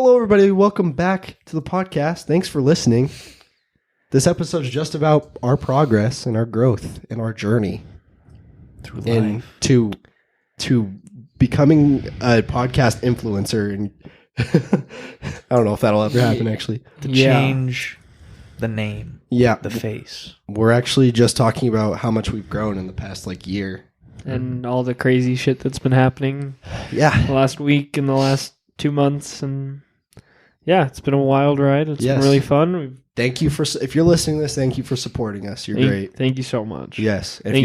Hello, everybody. Welcome back to the podcast. Thanks for listening. This episode is just about our progress and our growth and our journey Through life. to becoming a podcast influencer. And I don't know if that'll ever happen, actually. To change the name. Yeah. The face. We're actually just talking about how much we've grown in the past, year. And all the crazy shit that's been happening Yeah. the last week and the last 2 months. And yeah, it's been a wild ride. It's been really fun. Thank you if you're listening to this, thank you for supporting us. You're great. Thank you so much. Yes. If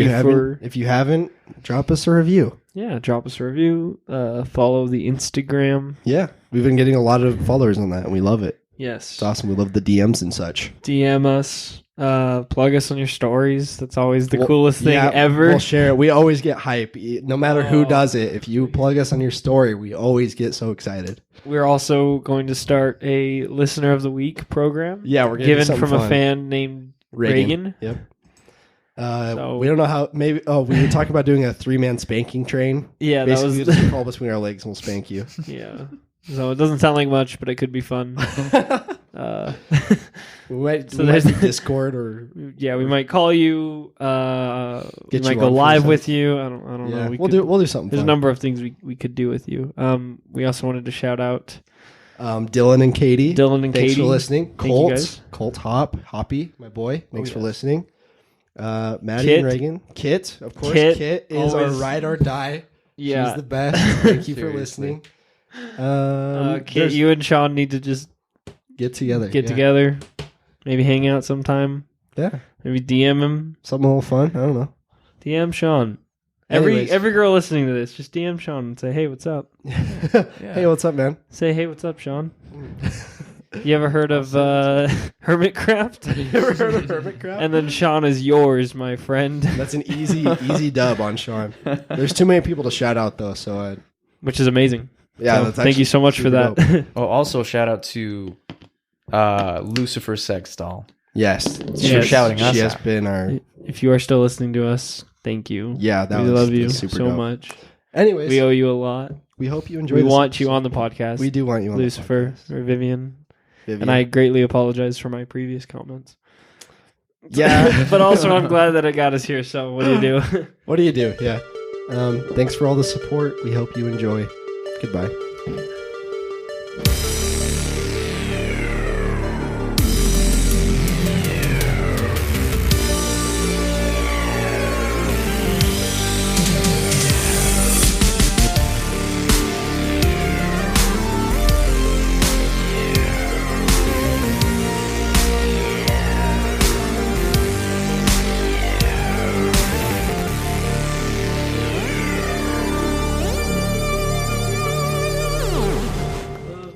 you haven't, drop us a review. Yeah, drop us a review. Follow the Instagram. Yeah. We've been getting a lot of followers on that, and we love it. Yes. It's awesome. We love the DMs and such. DM us. Plug us on your stories. That's always the coolest thing ever. We'll share it. We always get hype. No matter who does it. If you plug us on your story, we always get so excited. We're also going to start a Listener of the Week program. Yeah, we're given from a fan named Reagan. Yep. We don't know how. Maybe. Oh, we were talking about doing a 3-man spanking train. Yeah, basically, that was just crawl between our legs and we'll spank you. Yeah. So it doesn't sound like much, but it could be fun. We might do Discord or we might call you. We might go on live with you. I don't know. We'll do something. There's fun. a number of things we could do with you. We also wanted to shout out Dylan and Katie. Thanks for listening. Colt Hoppy, my boy. Thanks for listening. Maddie and Reagan. Kit, of course. Kit is our ride or die. Yeah. She's the best. Thank you for listening. Kit, you and Sean need to just get together. Together. Maybe hang out sometime. Yeah. Maybe DM him. Something a little fun. I don't know. DM Sean. Every girl listening to this, just DM Sean and say, "Hey, what's up?" Hey, what's up, man? Say, "Hey, what's up, Sean?" You ever heard of Hermitcraft? You ever heard of Hermitcraft? And then Sean is yours, my friend. That's an easy dub on Sean. There's too many people to shout out though, so which is amazing. Yeah, so thank you so much for that. Also shout out to Lucifer Sex Doll. Yes, for shouting us. She has out. been our. If you are still listening to us, thank you. Yeah, we love you so dope. much. Anyways, we owe you a lot. We hope you enjoy. We want you on the podcast. We do want you on Lucifer the podcast. or Vivian. And I greatly apologize for my previous comments. Yeah, but also I'm glad that it got us here. So what do you do? What do you do? Yeah. Thanks for all the support. We hope you enjoy. Goodbye.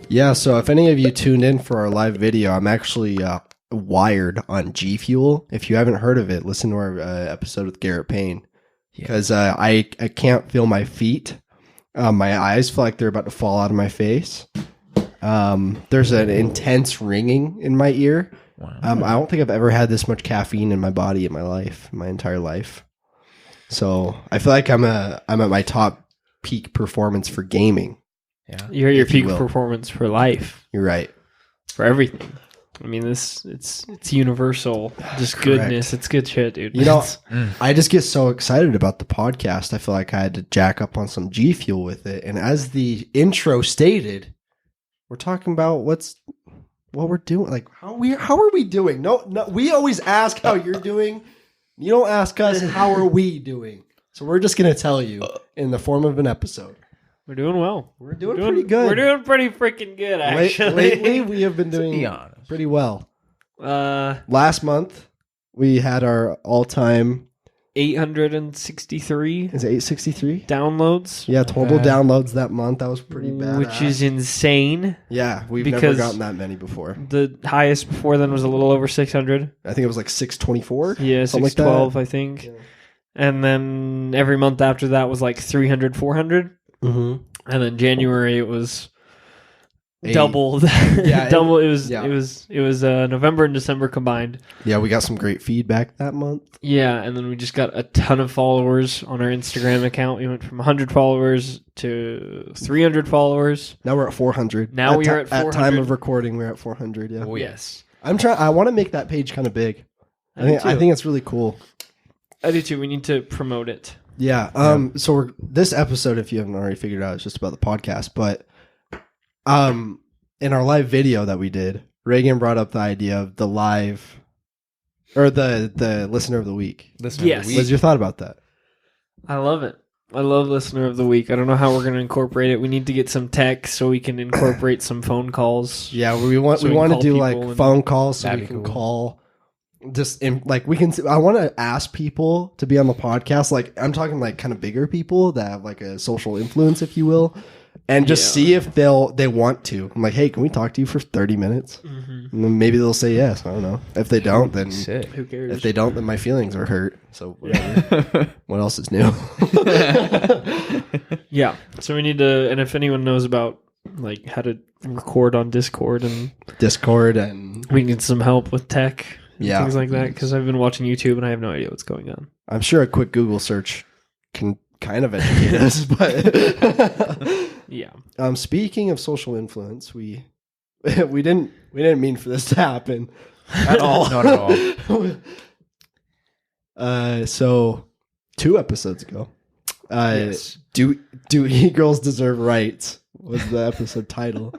Yeah, so if any of you tuned in for our live video, I'm actually wired on G Fuel. If you haven't heard of it, listen to our episode with Garrett Payne. Because I can't feel my feet. My eyes feel like they're about to fall out of my face. There's an intense ringing in my ear. Wow. I don't think I've ever had this much caffeine in my body in my entire life. So I feel like I'm at my top peak performance for gaming. Yeah, you're at your peak performance for life. You're right. For everything. I mean, it's universal. Just goodness. It's good shit, dude. You know, I just get so excited about the podcast. I feel like I had to jack up on some G Fuel with it. And as the intro stated, we're talking about what we're doing. Like, how are we doing? No, we always ask how you're doing. You don't ask us how are we doing. So we're just going to tell you in the form of an episode. We're doing well. We're doing pretty good. We're doing pretty freaking good, actually. Lately, we have been doing pretty well. Last month, we had our all-time 863. Is it 863? Downloads. Yeah, total downloads that month. That was pretty bad. Which is insane. Yeah, we've never gotten that many before. The highest before then was a little over 600. I think it was like 624. Yeah, 612, like I think. Yeah. And then every month after that was like 300, 400. Mm-hmm. And then January it was double. Yeah, double. It was. yeah. It was November and December combined. Yeah, we got some great feedback that month. Yeah, and then we just got a ton of followers on our Instagram account. We went from 100 followers to 300 followers. Now we're at 400. Now we are at 400. At time of recording, we're at 400. Yeah. Oh, yeah. Yes, I want to make that page kind of big. I think it's really cool. I do too. We need to promote it. Yeah. So this episode, if you haven't already figured out, is just about the podcast. But in our live video that we did, Reagan brought up the idea of the live or the listener of the week. Yes. What's your thought about that? I love it. I love listener of the week. I don't know how we're going to incorporate it. We need to get some tech so we can incorporate some phone calls. Yeah, we want So to we can call do people like and- phone calls so we That'd be can cool. call. I want to ask people to be on the podcast. Like I'm talking like kind of bigger people that have like a social influence, if you will, and just Yeah. see if they want to. I'm like, hey, can we talk to you for 30 minutes? Mm-hmm. And then maybe they'll say yes. I don't know. If they don't, then Sick. Who cares? if they don't, then my feelings are hurt. So whatever. What else is new? Yeah. So we need to, and if anyone knows about like how to record on Discord, and Discord and we need some help with tech, and Yeah. things like that, because I've been watching YouTube and I have no idea what's going on. I'm sure a quick Google search can kind of educate us. But Yeah. speaking of social influence, we didn't mean for this to happen at all. Not at all. So 2 episodes ago, Yes. do e-girls deserve rights was the episode title.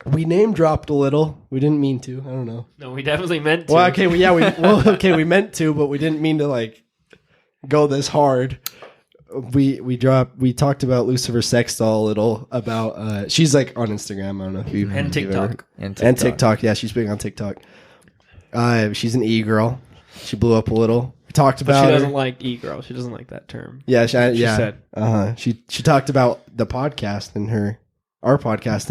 We name dropped a little. We didn't mean to. I don't know. No, we definitely meant to. Well, okay, we meant to, but we didn't mean to like go this hard. We talked about Lucifer Sexdoll a little about she's like on Instagram. I don't know if you And TikTok. And TikTok. Yeah, she's big on TikTok. She's an e-girl. She blew up a little. We talked But about she her. doesn't like e-girl. She doesn't like that term. Yeah, She yeah. said. She talked about the podcast and our podcast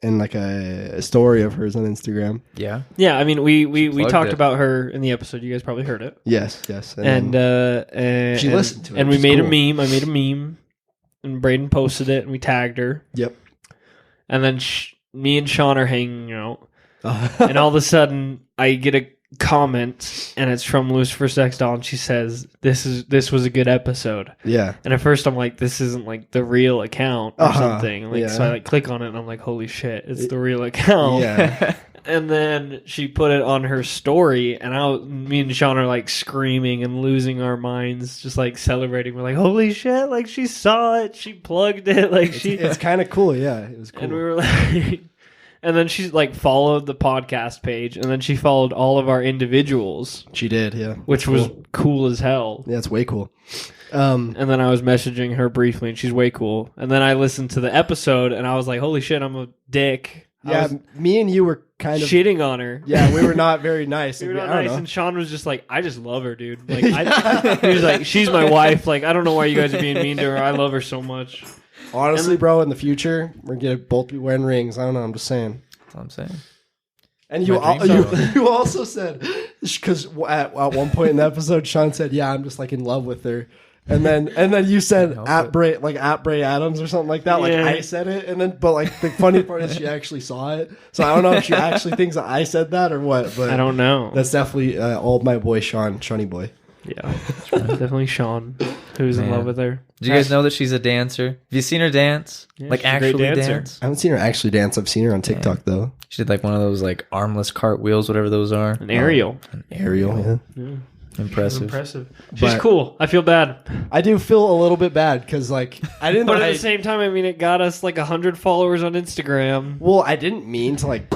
and like a story of hers on Instagram. Yeah. Yeah, I mean, we plugged talked it. about her in the episode. You guys probably heard it. Yes. And she listened to it, and which we is made cool. a meme. I made a meme, and Braden posted it, and we tagged her. yep. And then me and Sean are hanging out, and all of a sudden I get a comment, and it's from Lucifer Sexdoll, and she says, "This was a good episode." Yeah. And at first I'm like, "This isn't like the real account or Uh-huh. something." Like, Yeah. so I like click on it, and I'm like, "Holy shit, it's the real account!" Yeah. And then she put it on her story, and me and Sean are like screaming and losing our minds, just like celebrating. We're like, "Holy shit!" Like she saw it, she plugged it, like It's kind of cool. Yeah, it was cool. and we were like, and then she like followed the podcast page, and then she followed all of our individuals, She did. Yeah. which was cool as hell. Yeah, it's way cool. And then I was messaging her briefly, and she's way cool. And then I listened to the episode, and I was like, "Holy shit, I'm a dick." I Yeah, was me and you were kind of shitting on her. Yeah, we were not very nice. We were I not don't nice, know. and Sean was just like, "I just love her, dude." Like, he was like, "She's my wife." Like, I don't know why you guys are being mean to her. I love her so much. Honestly, bro, in the future, we're gonna both be wearing rings. I don't know. I'm just saying. That's what I'm saying. And you My dreams you also said, because at one point in the episode, Sean said, "Yeah, I'm just like in love with her." And then you said help at it. Bray Adams or something like that. Like Yeah. I said it, and then but like the funny part is she actually saw it. So I don't know if she actually thinks that I said that or what. But I don't know. That's definitely all my boy Shawnee boy. Yeah, definitely Sean, who's in Man. love with her. Did you guys know that she's a dancer? Have you seen her dance? Yeah, Like she's a great actually dancer. dance? I haven't seen her actually dance. I've seen her on TikTok though. She did like one of those like armless cartwheels, whatever those are. An Ariel. Ariel. Yeah. Yeah. Impressive. Impressive. She's But- cool. I feel bad. I do feel a little bit bad because like I didn't. But at the same time, I mean, it got us like 100 followers on Instagram. Well, I didn't mean to like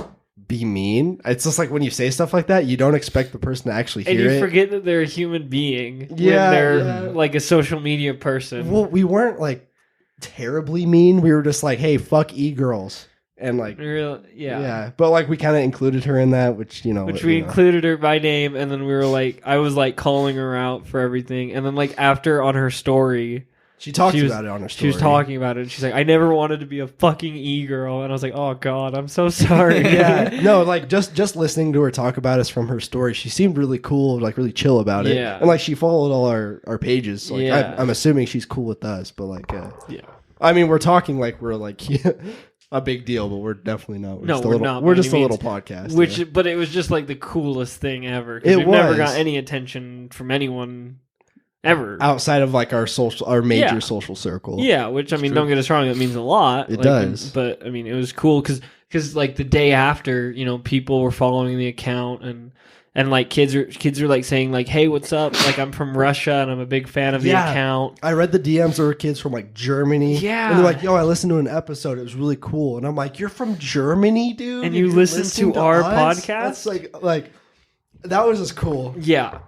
be mean. It's just like when you say stuff like that, you don't expect the person to actually And hear you it. forget that they're a human being Yeah, when they're yeah. like a social media person. Well, we weren't like terribly mean. We were just like, "Hey, fuck e-girls," and like, yeah. But like, we kind of included her in that, which you know, Which we included her by name, and then we were like, I was like calling her out for everything, and then like after on her story, She talked she was- about it on her she story. was talking about it. And she's like, I never wanted to be a fucking e-girl, and I was like, oh god, I'm so sorry. Yeah, no, like just listening to her talk about us from her story, she seemed really cool, like really chill about it. Yeah. And like she followed all our pages. So, like, Yeah. I'm assuming she's cool with us, but like, yeah. I mean, we're talking like we're like a big deal, but we're definitely not. No, just a we're little, not by We're any just a little means. podcast. But it was just like the coolest thing ever. 'Cause It we've never was. got any attention from anyone ever. Outside of like our major Yeah. social circle. Yeah, which I mean, don't get us wrong, that means a lot. It Like, does. But I mean, it was cool because like the day after, people were following the account and like kids are like saying like, "Hey, what's up? Like I'm from Russia and I'm a big fan of the Yeah. account." I read the DMs. There were kids from like Germany. Yeah. And they're like, yo, I listened to an episode. It was really cool. And I'm like, you're from Germany, dude? And you listen to our podcast? That's like, that was just cool. Yeah.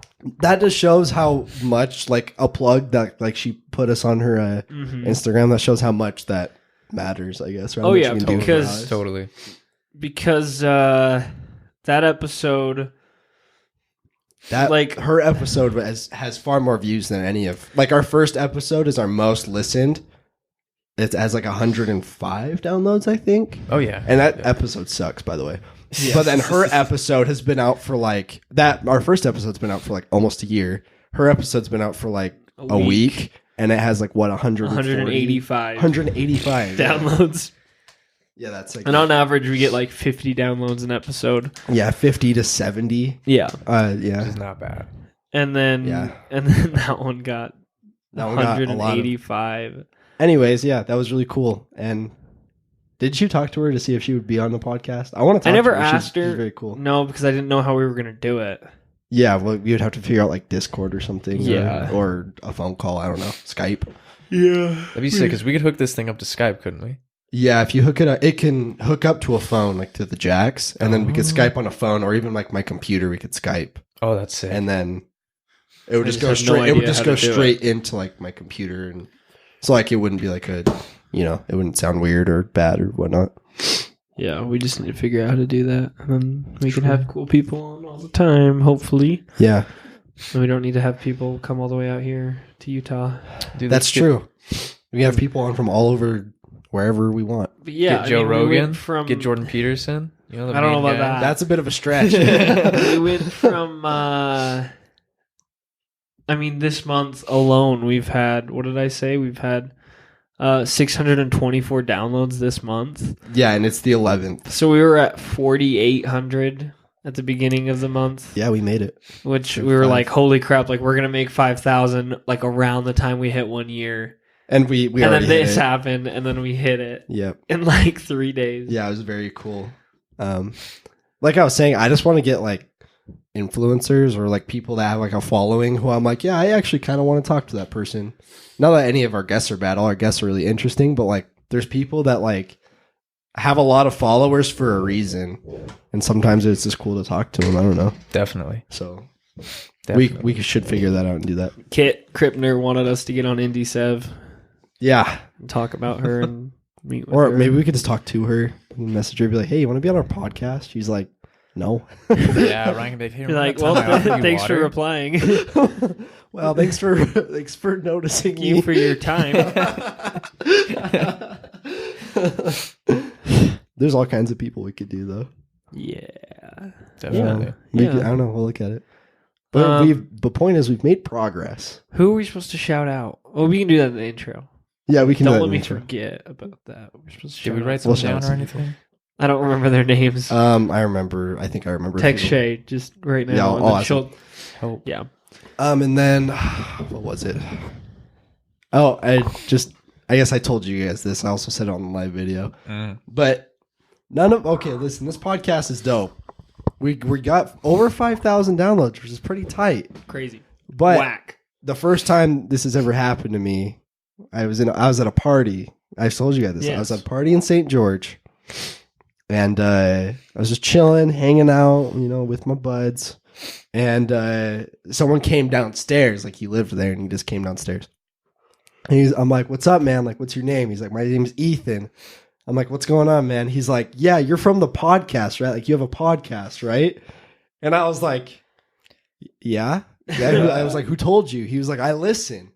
That just shows how much like a plug that like she put us on her Instagram. That shows how much that matters, I guess. Right? Oh, How much yeah, you can do for because- us. Totally. Because that episode, That like- her episode has far more views than any of like our first episode is our most listened. It has like 105 downloads, I think. Oh yeah. And that episode sucks, by the way. But then her episode has been out for like that. Our first episode's been out for like almost a year. Her episode's been out for like a week, and it has like what 185 185 downloads. Yeah, that's like And on average, we get like 50 downloads an episode. 50 to 70. Yeah. Yeah, It's not bad. And then Yeah. that one got that one got a lot of. 185. Anyways, yeah, that was really cool. And did you talk to her to see if she would be on the podcast? I want to talk I never to her. asked She's her. very cool. No, because I didn't know how we were going to do it. Yeah, well, we would have to figure out like Discord or something. Yeah. Or a phone call. I don't know. Skype. Yeah. That'd be sick because we could hook this thing up to Skype, couldn't we? Yeah, if you hook it up, it can hook up to a phone, like to the jacks, and then we could Skype on a phone, or even like my computer, we could Skype, Oh, that's sick. and then it would I just just go have no straight. It would idea just how go to do straight into like my computer, and so like it wouldn't be like it wouldn't sound weird or bad or whatnot. Yeah, we just need to figure out how to do that. And then we can have cool people on all the time, hopefully. Yeah, And we don't need to have people come all the way out here to Utah. Dude, that's let's get- true. We have people on from all over wherever we want. But yeah, Get Joe I mean, we Rogan. went from Get Jordan Peterson. You know, the I don't know main about guy. that. That's a bit of a stretch. we went from I mean, this month alone we've had, what did I say? We've had 624 downloads this month. Yeah, and it's the 11th. So we were at 4,800 at the beginning of the month, Yeah, we made it. which Good we were five. like, holy crap, like we're going to make 5,000 like around the time we hit 1 year. And we And already then hit this it. happened and then we hit it Yep. in like 3 days. Yeah, it was very cool. Like I was saying, I just want to get like influencers or like people that have like a following who I'm like, yeah, I actually kind of want to talk to that person. Not that any of our guests are bad. All our guests are really interesting, but like there's people that like have a lot of followers for a reason. And sometimes it's just cool to talk to them. I don't know. Definitely. So Definitely. we should figure that out and do that. Kit Krippner wanted us to get on Indie Sev Yeah. and talk about her and meet with Or her. maybe we could just talk to her and message her, be like, hey, you want to be on our podcast? She's like, no. Yeah, Ryan can be like, hey, Be like, remember that well, time I offered you thanks for water? replying. Well, thanks for noticing Thank you me. for your time. There's all kinds of people we could do though. Yeah. Definitely. We Yeah. could- I don't know. We'll look at it. But the point is we've made progress. Who are we supposed to shout out? Well, we can do that in the intro. Yeah, we can. Don't do that let in me the intro. forget about that. We're supposed to Did shout we out. write We'll something shout down or some anything? I don't remember their names. I remember. I think I remember. Text people. Shay just right now. Yeah, and I'll then ask she'll- Oh, yeah. And then what was it? Oh, I guess I told you guys this. I also said it on the live video. But listen, this podcast is dope. We got over 5,000 downloads, which is pretty tight. Crazy. But Whack. the first time this has ever happened to me, I was at a party. I told you guys this. I was Yes. at a party in St. George, and I was just chilling, hanging out, with my buds. And someone came downstairs, like he lived there, and he just came downstairs. And I'm like, "What's up, man? Like, what's your name?" He's like, "My name's Ethan." I'm like, "What's going on, man?" He's like, "Yeah, you're from the podcast, right? Like, you have a podcast, right?" And I was like, "Yeah." I was like, "Who told you?" He was like, "I listen."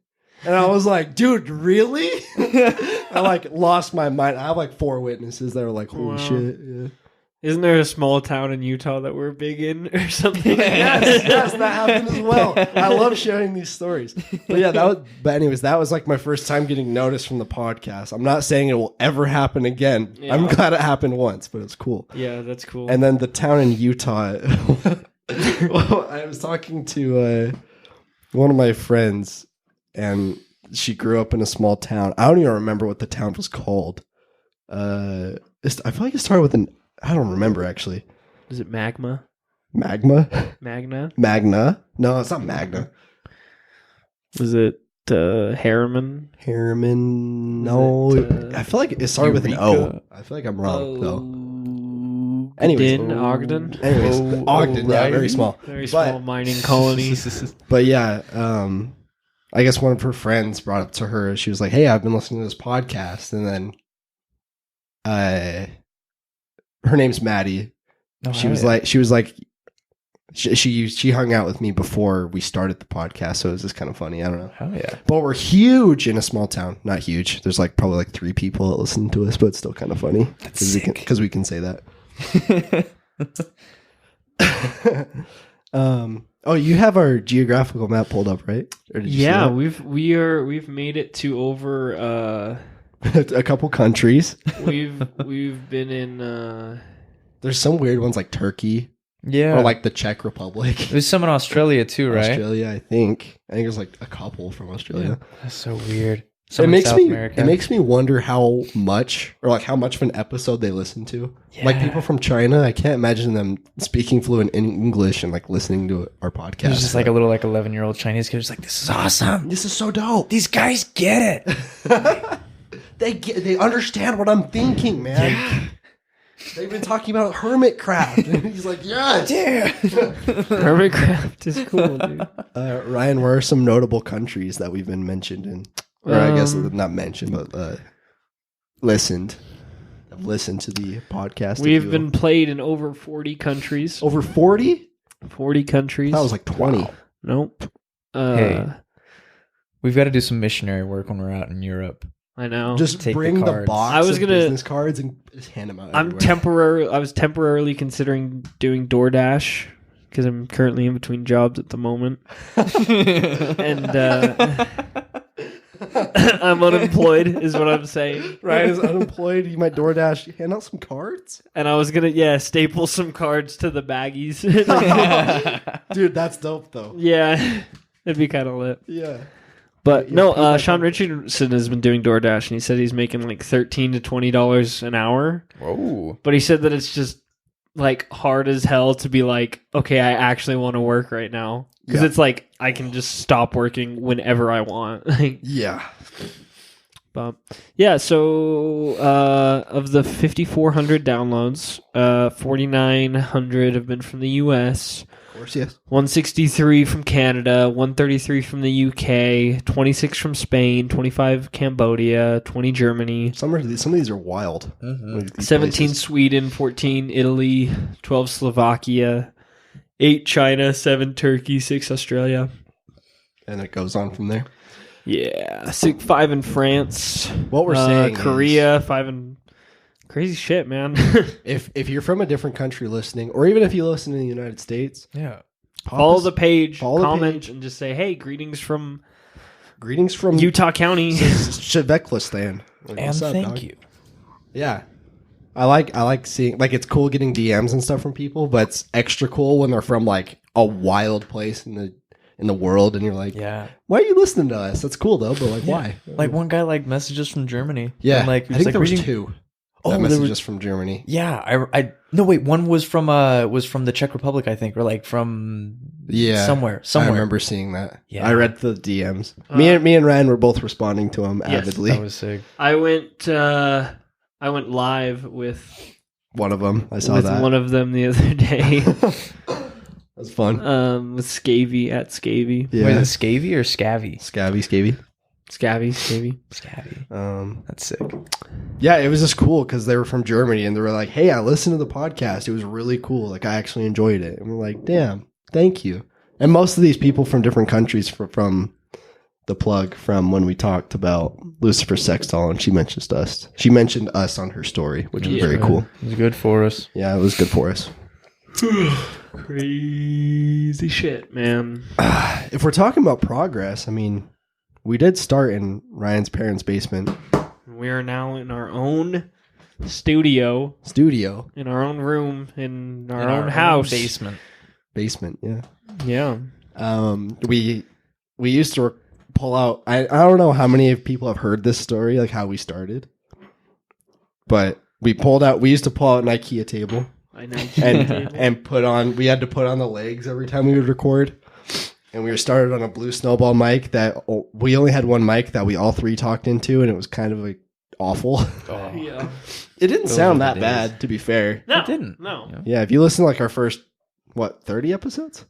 And I was like, "Dude, really?" I like lost my mind. I have like 4 witnesses that were like, "Holy Wow. shit!" Yeah. Isn't there a small town in Utah that we're big in or something? Yes, that happened as well. I love sharing these stories. But yeah, that was like my first time getting noticed from the podcast. I'm not saying it will ever happen again. Yeah. I'm glad it happened once, but it's cool. Yeah, that's cool. And then the town in Utah. Well, I was talking to one of my friends, and she grew up in a small town. I don't even remember what the town was called. I feel like it started with an. I don't remember actually. Is it Magma? Magma? Magna? Magna? No, it's not Magna. Was it Harriman? Harriman? No. it, I feel like it started with an O. Eureka? I feel like I'm wrong, though. Anyways, Anyways. Ogden? Anyways, Ogden, yeah, very small. Very But- small mining colony. But yeah, I guess one of her friends brought up to her, she was like, hey, I've been listening to this podcast. And then her name's Maddie. Oh, She was like, she hung out with me before we started the podcast, so it was just kind of funny. I don't know. hell yeah. But we're huge in a small town. Not huge. There's like probably like 3 people that listen to us, but it's still kind of funny That's because we can say that. Oh, you have our geographical map pulled up, right? Or did you see Yeah, that? we've made it to over A couple countries. we've been in There's some weird ones like Turkey Yeah. or like the Czech Republic. There's some in Australia too, right? Australia, I think there's like a couple from Australia. That's so weird. It Some in makes South me America. it makes me wonder how much of an episode they listen to. Like Yeah. people from China, I can't imagine them speaking fluent in English and like listening to our podcast. There's just like a little 11-year-old Chinese kid who's like, this is awesome. This is so dope. These guys get it. They understand what I'm thinking, man. They've been talking about hermitcraft. And he's like, yes. Yeah. Hermitcraft is cool, dude. Ryan, where are some notable countries that we've been mentioned in? Or I guess not mentioned, but listened. I've listened to the podcast. We've been played in over 40 countries. over 40? 40 countries. That was like 20. Nope. Hey. We've got to do some missionary work when we're out in Europe. I know. Just Take the bring the cards. box I was of gonna- business cards and just hand them out. I was temporarily considering doing DoorDash because I'm currently in between jobs at the moment, and I'm unemployed, is what I'm saying. Ryan is unemployed. He might DoorDash. Hand out some cards? And I was gonna staple some cards to the baggies. Dude, that's dope, though. Yeah, it'd be kind of lit. Yeah. But Yeah, no, pay that Sean back. Richardson has been doing DoorDash, and he said he's making like $13 to $20 an hour. Whoa. But he said that it's just like hard as hell to be like, okay, I actually want to work right now, because Yeah. it's like I can just stop working whenever I want. Like, Yeah. but yeah, so of the 5,400 downloads, 4,900 have been from the U.S. Of course, yes. 163 from Canada, 133 from the UK, 26 from Spain, 25 Cambodia, 20 Germany, Some of these are wild. Mhm. These 17 places. Sweden, 14 Italy, 12 Slovakia, 8 China, 7 Turkey, 6 Australia. And it goes on from there. Yeah, 5 in France. What we're saying is- Korea, 5 in crazy shit, man. If you're from a different country listening, or even if you listen in the United States, Yeah. pop Follow us- the page, follow the comment, page. and just say, "Hey, greetings from greetings from Utah County." Sheveklistan. Like, And what's up, thank dog? you. Yeah. I like seeing, like, it's cool getting DMs and stuff from people, but it's extra cool when they're from like a wild place in the world, and you're like, Yeah. why are you listening to us? That's cool though, but like, why? Like one guy like messages from Germany. Yeah, And, like I he was think like there was reading- 2. Oh, that there messages was- from Germany. Yeah, I no wait, one was from the Czech Republic, I think, or like from Yeah, somewhere. I remember seeing that. Yeah. I read the DMs. Me and Ryan were both responding to them Yes, avidly. That was sick. I went live with One of them, I saw that. one of them the other day. That was fun. With Scavy at Scavy. Yeah, Wait, is it Scavy or Scavy? Scavy. Scavy. Scavy. That's sick. Yeah, it was just cool because they were from Germany and they were like, "Hey, I listened to the podcast. It was really cool. Like, I actually enjoyed it." And we're like, "Damn, thank you." And most of these people from different countries from the plug from when we talked about Lucifer Sex Doll, and she mentioned us. She mentioned us on her story, which was very cool. It was good for us. Yeah, it was good for us. Crazy shit, man. If we're talking about progress, I mean, we did start in Ryan's parents' basement We are now in our own studio, studio in our own room, in our own house. Basement. Yeah. Yeah. We used to pull out. I don't know how many people have heard this story, like how we started, but we used to pull out an IKEA table and put on. We had to put on the legs every time we would record. And we were started on a Blue Snowball mic that we only had one mic that we all three talked into, and it was kind of like awful. Oh. Yeah. It didn't Those sound were the that days. bad, to be fair. No, It didn't. No. Yeah, if you listen to like our first, 30 episodes?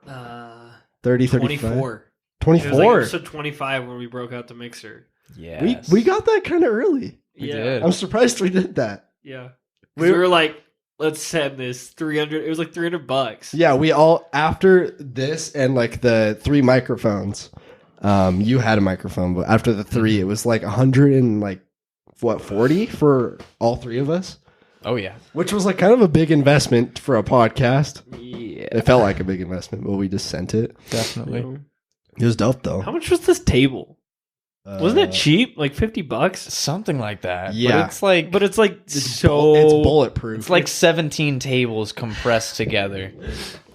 30, 35? 24. It 24. was like episode 25 when we broke out the mixer. Yeah. We got that kind of early. We Yeah. did. I'm surprised we did that. Yeah. We- We were like, let's send this 300. It was like $300. Yeah, we all, after this and like the 3 microphones, you had a microphone, but after the 3, it was like 100 and like, 40 for all 3 of us? Oh yeah. Which was like kind of a big investment for a podcast. Yeah. It felt like a big investment, but we just sent it. Definitely. It was dope though. How much was this table? Wasn't it cheap? Like $50? Something like that. Yeah. But it's like But it's like It's so. it's bulletproof. it's like 17 tables compressed together.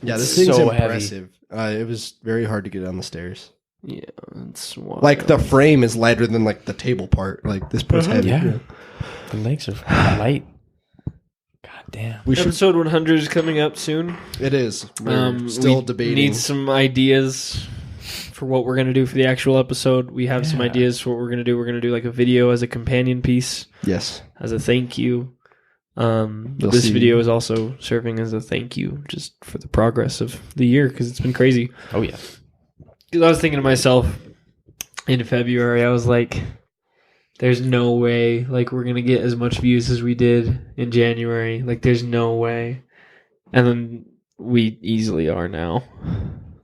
yeah, this it's thing's so heavy. impressive. It was very hard to get down the stairs. Yeah, it's wild. Like the frame is lighter than like the table part. Like this part's heavy. Yeah. The legs are light. God damn. We should. Episode 100 is coming up soon. It is. We're still we debating. Need some ideas for what we're gonna do for the actual episode. We have some Yeah. ideas for what we're gonna do. We're gonna do like a video as a companion piece, Yes. as a thank you. You'll This see. video is also serving as a thank you, just for the progress of the year, because it's been crazy. Oh yeah. 'Cause I was thinking to myself in February, I was like, there's no way like we're gonna get as much views as we did in January. Like there's no way. And then we easily are now.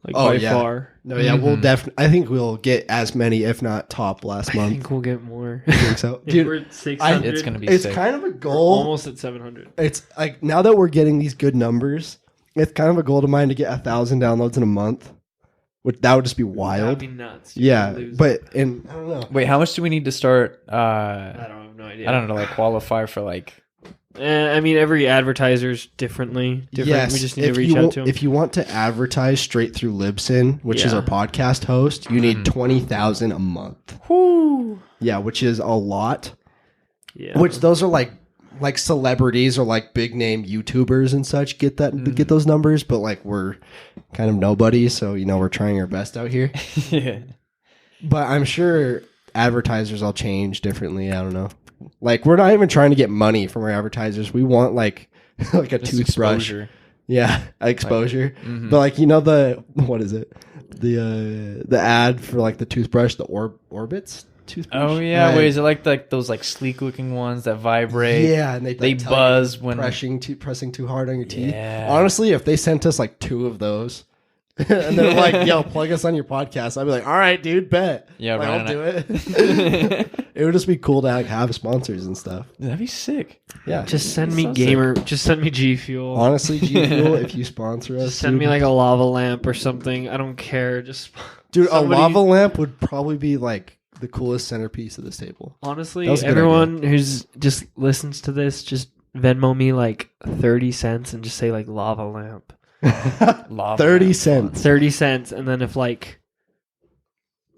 Like Oh, by yeah. far. No, yeah, we'll Mhm. definitely. I think we'll get as many, if not top, last I month. think we'll get more. I think so, If dude. we're at 600, It's gonna be It's sick. kind of a we're goal. almost at 700. It's like now that we're getting these good numbers, it's kind of a goal of mine to get 1,000 downloads in a month. Which that would just be That'd wild. be nuts. You'd Yeah, lose. but and I don't know. Wait, how much do we need to start I don't have no idea. I don't know, like qualify for like I mean, every advertiser's different. Yes, We just need to if reach you out want, to them. if you want to advertise straight through Libsyn, which is Yeah. our podcast host, you need Mhm. 20,000 a month. Woo. Yeah, which is a lot. Yeah. Which those are like celebrities or like big name YouTubers and such get get those numbers, but like we're kind of nobody, so we're trying our best out here. yeah. But I'm sure advertisers will change differently. I don't know. Like we're not even trying to get money from our advertisers. We want like a Just toothbrush. exposure. Yeah, exposure. Mhm. But like the what is it? The ad for like the toothbrush, the Orbits toothbrush. Oh yeah, wait, is it like those like sleek looking ones that vibrate? Yeah, and they They tell you buzz when pressing too hard on your teeth. Yeah. Honestly, if they sent us like 2 of those, and they're like, "Yo, plug us on your podcast," I'd be like, "All right, dude, bet." Yeah, like, right I'll on do it. It would just be cool to like, have sponsors and stuff. That'd be sick. Yeah, Just send me So gamer. Just send me G Fuel. honestly, G Fuel, if you sponsor us, Just send dude. me like a lava lamp or something. I don't care. Just Dude, somebody- a lava lamp would probably be like the coolest centerpiece of this table. honestly, That was a good everyone who's just listens to this, just Venmo me like 30 cents and just say like lava lamp. Lava 30 lamp. cents. 30 cents, and then if like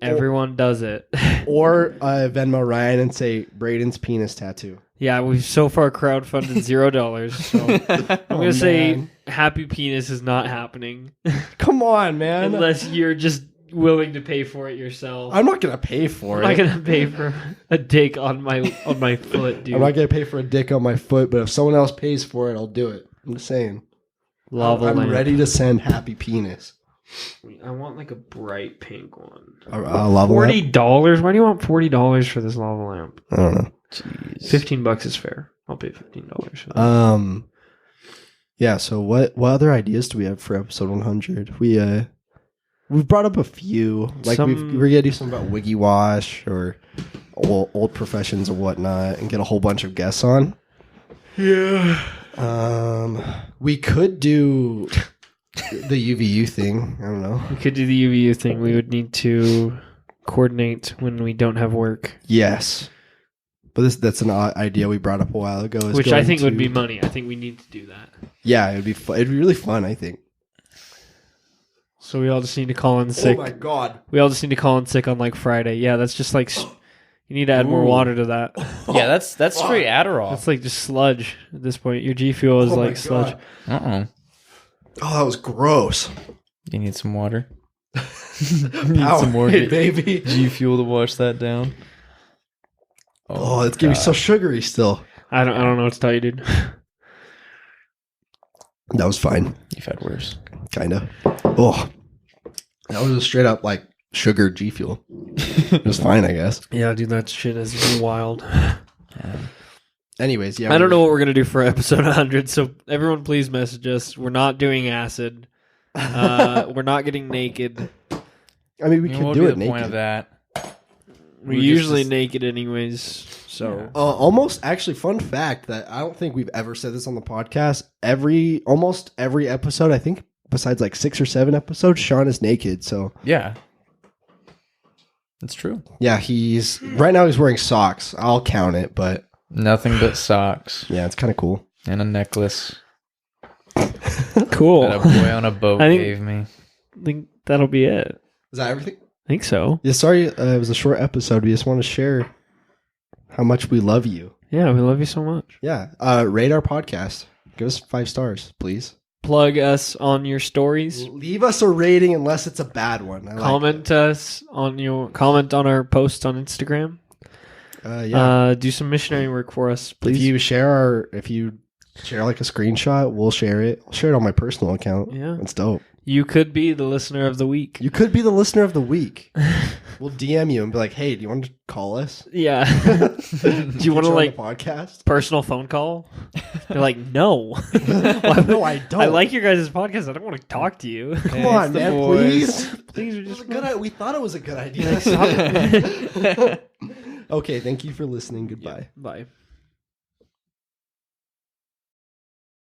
everyone does it, Or Venmo Ryan and say Braden's penis tattoo. yeah, we've so far crowdfunded $0. So I'm Oh, gonna say man. happy penis is not happening Come on, man. unless you're just willing to pay for it yourself. I'm not gonna pay for I'm it. not gonna pay for a dick on my foot, dude. I'm not gonna pay for a dick on my foot, but if someone else pays for it, I'll do it. I'm just saying. Lava I'm lamp. ready to send happy penis. I want like a bright pink one. A lava lamp? $40? Why do you want $40 for this lava lamp? I don't know. Jeez. $15 is fair. I'll pay $15 for that. Yeah. So what other ideas do we have for episode 100? We We've brought up a few. Like we're gonna do something about Wiggy Wash or old professions or whatnot, and get a whole bunch of guests on. Yeah. We could do the UVU thing. I don't know. We could do the UVU thing. We would need to coordinate when we don't have work. Yes. But that's an idea we brought up a while ago. Which I think would be money. I think we need to do that. Yeah, it'd be fun. It'd be really fun, I think. So we all just need to call in sick. Oh my god. We all just need to call in sick on like Friday. Yeah, that's just like you need to add more water to that. Yeah, that's straight Adderall. That's like just sludge at this point. Your G Fuel is like sludge. Uh-oh. Oh, that was gross. You need some water. Need some more baby. G Fuel to wash that down. Oh, it's gonna be so sugary still. I don't know what to tell you, dude. That was fine. You've had worse. Kinda. Oh. That was a straight up like sugar G Fuel. It was fine, I guess. Yeah, dude, that shit is wild. Yeah. Anyways, yeah. I don't know what we're gonna do for episode 100, so everyone please message us. We're not doing acid. We're not getting naked. I mean, we could do it naked. Point of that. We're usually naked anyways. So almost actually, fun fact that I don't think we've ever said this on the podcast. Almost every episode, I think, besides like 6 or 7 episodes, Sean is naked. So yeah, that's true. Yeah, right now he's wearing socks. I'll count it, but nothing but socks. Yeah, it's kind of cool. And a necklace. Cool. That a boy on a boat gave me. I think that'll be it. Is that everything? I think so. Yeah, sorry, it was a short episode. We just want to share how much we love you. Yeah, we love you so much. Yeah, rate our podcast. Give us 5 stars, please. Plug us on your stories. Leave us a rating unless it's a bad one. Comment on our post on Instagram. Yeah. Do some missionary work for us, please. If you share like a screenshot, we'll share it. I'll share it on my personal account. Yeah, it's dope. You could be the listener of the week. You could be the listener of the week. We'll DM you and be like, "Hey, do you want to call us?" Yeah. Do you want to like podcast personal phone call? You're like, no. No, I don't. I like your guys' podcast. I don't want to talk to you. Come on, man, please. Please, we're just we thought it was a good idea. Okay, thank you for listening. Goodbye. Bye.